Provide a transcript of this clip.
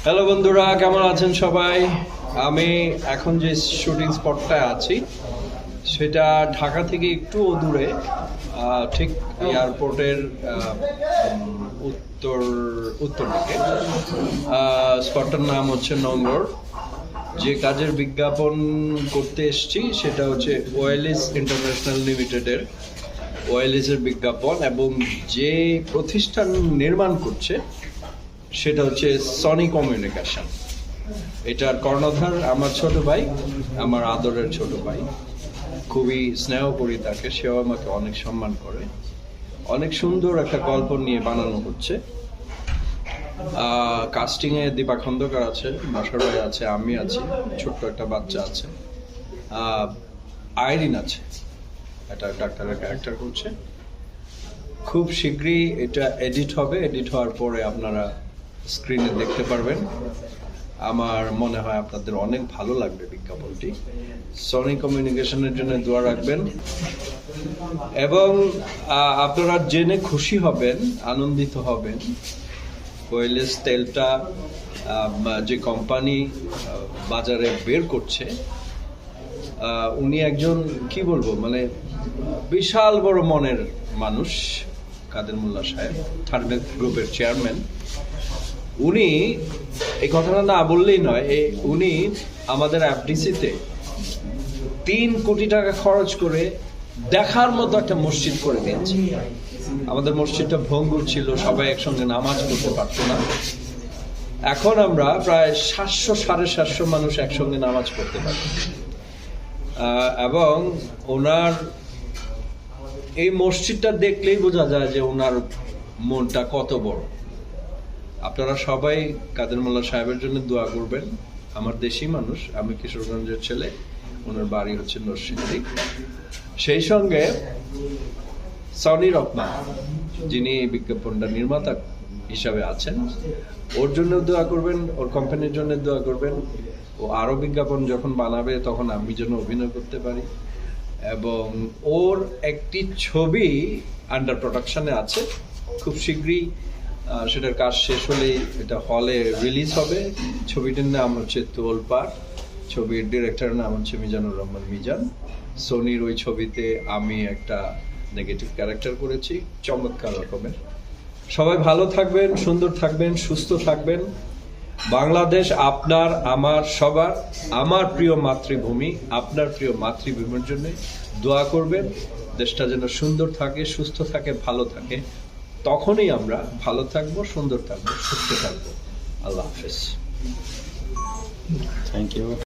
Hello বন্ধুরা, কেমন আছেন সবাই? আমি এখন যে শুটিং স্পটটায় আছি সেটা ঢাকা থেকে একটু দূরে, ঠিক এয়ারপোর্টের উত্তর উত্তর দিকে। স্পটটার নাম হচ্ছে নোংর। যে কাজের বিজ্ঞাপন করতে এসেছি সেটা হচ্ছে ওয়েলিস ইন্টারন্যাশনাল লিমিটেডের ওয়েলিসের বিজ্ঞাপন, এবং যে প্রতিষ্ঠান নির্মাণ করছে সেটা হচ্ছে সনি কমিউনিকেশন। এটার কর্ণধার আমার ছোট ভাই, আমার আদরের ছোট ভাই। খুবই স্নেহ করি তাকে, সেও আমাকে অনেক সম্মান করে। অনেক সুন্দর একটা গল্প নিয়ে বানানো হচ্ছে। কাস্টিংয়ে দীপা খন্দকার আছে, বাসার ভাই আছে, আমি আছি, ছোট্ট একটা বাচ্চা আছে, আইরিন আছে, একটা ডাক্তারের ক্যারেক্টার করছে। খুব শীঘ্রই এটা এডিট হবে। এডিট হওয়ার পরে আপনারা স্ক্রিনে দেখতে পারবেন। আমার মনে হয় আপনাদের অনেক ভালো লাগবে বিজ্ঞাপনটি। সনি কমিউনিকেশনের জন্য দোয়া রাখবেন, এবং আপনারা জেনে খুশি হবেন, আনন্দিত হবেন। ওয়েলেস তেলটা যে কোম্পানি বাজারে বের করছে, উনি একজন কি বলবো, মানে বিশাল বড় মনের মানুষ। কাদের মোল্লা সাহেব, থার্মেল গ্রুপের চেয়ারম্যান। উনি এই কথাটা না বললেই নয়, উনি আমাদের এফডিসিতে 3 কোটি টাকা খরচ করে দেখার মতো একটা মসজিদ করে দিয়েছে। আমাদের মসজিদটা ভঙ্গুর ছিল, সবাই একসঙ্গে নামাজ পড়তে পারতো না। এখন আমরা প্রায় 700-750 মানুষ একসঙ্গে নামাজ পড়তে পারি। এবং ওনার এই মসজিদটা দেখলেই বোঝা যায় যে ওনার মনটা কত বড়। আপনারা সবাই কাদের মোল্লা সাহেবের জন্য দোয়া করবেন। আমার দেশি মানুষ, আমি কিশোরগঞ্জের ছেলে, ওনার বাড়ি হচ্ছে নরসিংদী। সেই সঙ্গে সনি রহমান, যিনি এই বিজ্ঞাপনটা নির্মাতা হিসাবে আছেন, ওর জন্য দোয়া করবেন, ওর কোম্পানির জন্য দোয়া করবেন। ও আরো বিজ্ঞাপন যখন বানাবে তখন আমি যেন অভিনয় করতে পারি। এবং ওর একটি ছবি আন্ডার প্রোডাকশনে আছে, খুব শীঘ্রই সেটার কাজ শেষ হলেই এটা হলে রিলিজ হবে। ছবিটির নাম হচ্ছে তোলপাড়। ছবির ডিরেক্টরের নাম হচ্ছে মিজানুর রহমান মিজান। সোনির ওই ছবিতে আমি একটা নেগেটিভ ক্যারেক্টার করেছি, চমৎকার রকমের। সবাই ভালো থাকবেন, সুন্দর থাকবেন, সুস্থ থাকবেন। বাংলাদেশ আপনার, আমার, সবার। আমার প্রিয় মাতৃভূমি, আপনার প্রিয় মাতৃভূমির জন্য দোয়া করবেন। দেশটা যেন সুন্দর থাকে, সুস্থ থাকে, ভালো থাকে। তখনই আমরা ভালো থাকবো, সুন্দর থাকবো, সুস্থ থাকবো। আল্লাহ হাফেজ। Thank you.